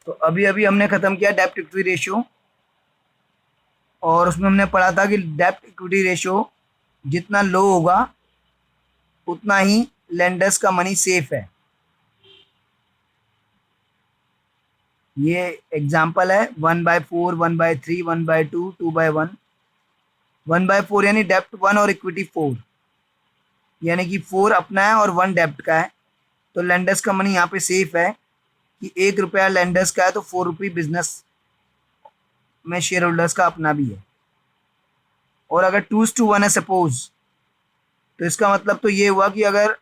तो अभी अभी हमने ख़त्म किया डेब्ट इक्विटी रेशियो, और उसमें हमने पढ़ा था कि डेब्ट इक्विटी रेशियो जितना लो होगा उतना ही लेंडर्स का मनी सेफ है। ये एग्जाम्पल है 1/4, 1/3, 1/2, 2/1। 1/4 यानी डेब्ट 1 और इक्विटी 4, यानी कि 4 अपना है और 1 डेब्ट का है। तो लेंडर्स का मनी यहाँ पे सेफ है कि 1 रुपया लेंडर्स का है तो 4 रुपये बिजनेस में शेयर होल्डर्स का अपना भी है। और अगर 2:1 है सपोज, तो इसका मतलब तो ये हुआ कि अगर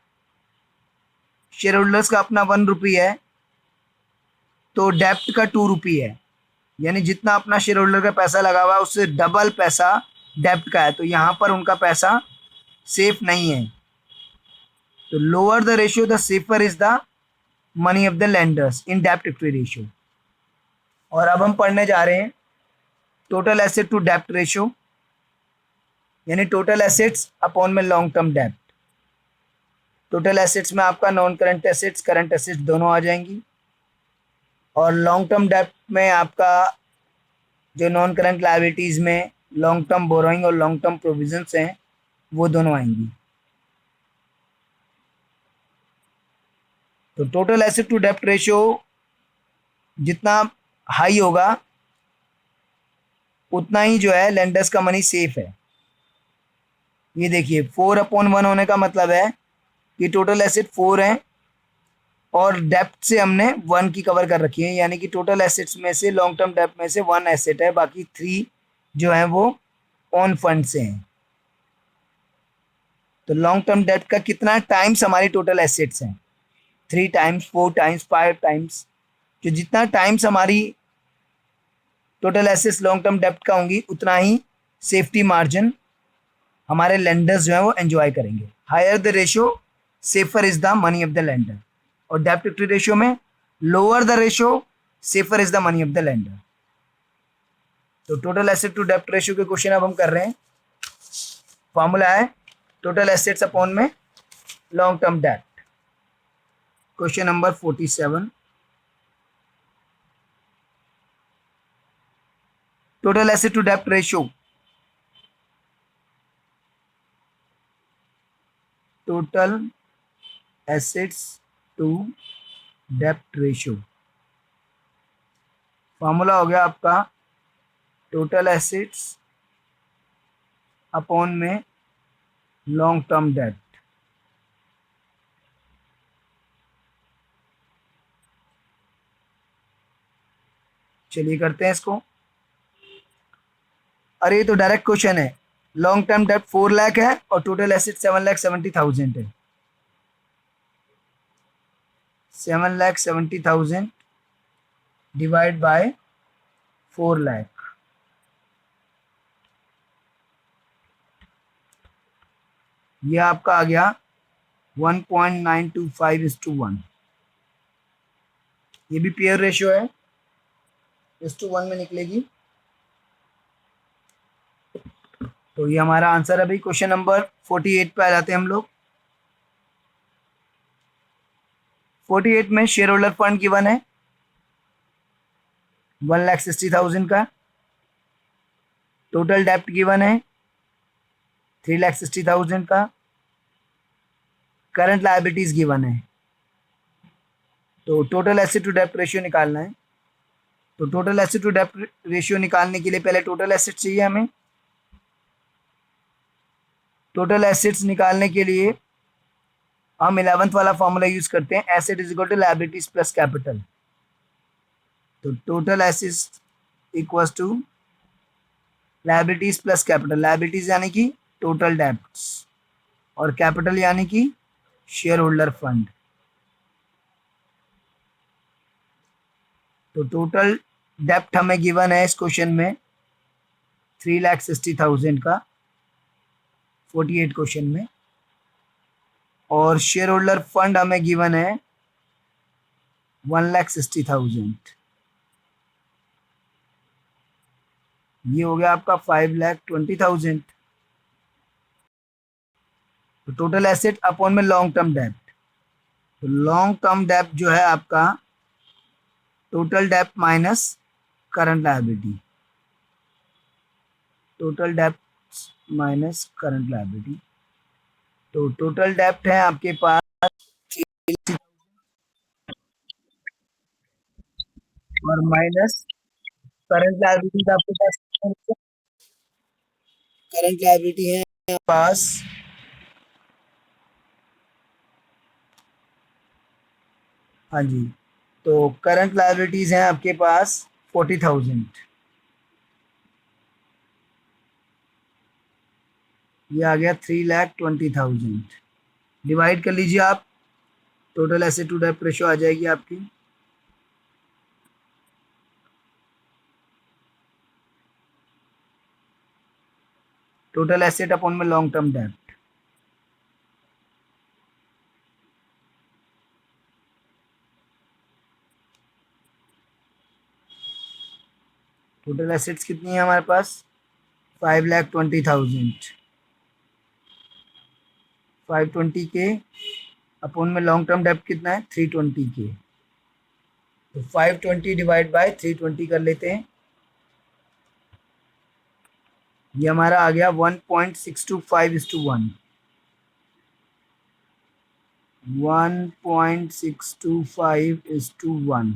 शेयर होल्डर्स का अपना 1 रुपये है तो डेप्ट का 2 रुपये है, यानी जितना अपना शेयर होल्डर का पैसा लगा हुआ है उससे डबल पैसा डेप्ट का है। तो यहाँ पर उनका पैसा सेफ नहीं है। तो lower the ratio the safer is the money of the lenders in डेप्ट इक्विटी रेशियो। और अब हम पढ़ने जा रहे हैं टोटल एसेट टू डेप्ट रेशियो, यानी टोटल एसेट्स अपॉन में लॉन्ग टर्म डेप्ट। टोटल एसेट्स में आपका non current assets, current assets दोनों आ जाएंगी, और लॉन्ग टर्म डेप्ट में आपका जो नॉन करंट लायबिलिटीज़ में लॉन्ग टर्म बोरोइंग और लॉन्ग टर्म प्रोविजंस हैं वो दोनों आएंगी। तो टोटल एसेट टू डेप्ट रेशियो जितना हाई होगा उतना ही जो है लेंडर्स का मनी सेफ है। ये देखिए 4/1 होने का मतलब है कि टोटल एसेट 4 हैं और डेप्ट से हमने 1 की कवर कर रखी है, यानी कि टोटल एसेट्स में से लॉन्ग टर्म डेप्ट में से 1 एसेट है, बाकी 3 जो है वो ऑन फंड से हैं। तो लॉन्ग टर्म डेप्ट का कितना टाइम्स हमारी टोटल एसेट्स हैं? 3 टाइम्स, 4 टाइम्स, 5 टाइम्स। जो जितना टाइम्स हमारी टोटल एसेट्स लॉन्ग टर्म डेप्ट का होंगी उतना ही सेफ्टी मार्जिन हमारे लेंडर्स जो है वो एंजॉय करेंगे। Higher the ratio safer is the money of the lender. और डेप्ट इक्विटी रेशियो में lower the ratio safer is the money of the lender. तो टोटल एसेट टू डेप्ट रेशियो के क्वेश्चन अब हम कर रहे हैं। फॉर्मूला है टोटल एसेट्स अपॉन में लॉन्ग टर्म डेप्ट। Question number 47। Total asset to डेप्ट रेशियो, टोटल एसेट्स टू डेप्ट रेशियो फॉर्मूला हो गया आपका टोटल एसेट्स अपॉन में लॉन्ग टर्म डेप्ट। चलिए करते हैं इसको। अरे ये तो डायरेक्ट क्वेश्चन है। लॉन्ग टर्म डेप्ट 4 लाख है और टोटल एसेट 7,70,000 है। 7,70,000 डिवाइड बाय 4 लाख, यह आपका आ गया 1.925:1। ये भी पेयर रेशियो है, 1:1 में निकलेगी। तो ये हमारा आंसर है भाई। क्वेश्चन नंबर 48 पे आ जाते हैं हम लोग। 48 में शेयर होल्डर फंड गिवन है 1,60,000 का। टोटल डेप्ट गिवन है 3,60,000 का। करंट लायबिलिटीज गिवन है। तो टोटल एसेट टू डेप्ट रेशियो निकालना है। तो टोटल एसेट टू डेप्ट रेशियो निकालने के लिए पहले टोटल एसेट चाहिए हमें। टोटल एसेट्स निकालने के लिए हम 11th वाला फॉर्मूला यूज करते हैं, asset is equal to liabilities plus capital. तो total assets equals to liabilities plus capital. Liabilities यानी कि टोटल डेब्ट्स और कैपिटल यानी कि शेयर होल्डर फंड। तो टोटल डेप्ट हमें गिवन है इस क्वेश्चन में 3,60,000 का 48 क्वेश्चन में, और शेयर होल्डर फंड हमें गिवन है 1,60,000। ये हो गया आपका 5,20,000। तो टोटल एसेट अपॉन में लॉन्ग टर्म डेप्ट। तो लॉन्ग टर्म डेप्ट जो है आपका टोटल डेप्ट माइनस करंट लायबिलिटी, टोटल डेप्ट माइनस करंट लायबिलिटी। तो टोटल डेप्ट है आपके पास और माइनस करंट लायबिलिटी आपके पास, करंट लायबिलिटी है आपके पास, हाँ जी, तो करंट लायबिलिटीज हैं आपके पास 40,000। ये आ गया 3,20,000। डिवाइड कर लीजिए आप, टोटल एसेट टू डेप्ट रेशो आ जाएगी आपकी, टोटल एसेट अपॉन में लॉन्ग टर्म डेप्ट। टोटल एसेट्स कितनी है हमारे पास, 5,20,000। 520K अपॉन में लॉन्ग टर्म डेप्ट कितना है 320K। तो 520 डिवाइड बाय 320 कर लेते हैं, ये हमारा आ गया 1.625:1, 1.625:1।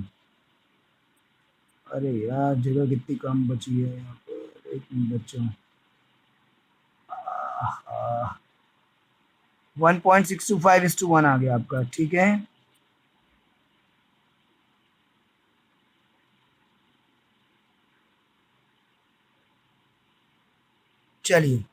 अरे यार जगह कितनी कम बची है यहाँ पर, एक मिनट बच्चों, 1.625:1 आ गया आपका, ठीक है। चलिए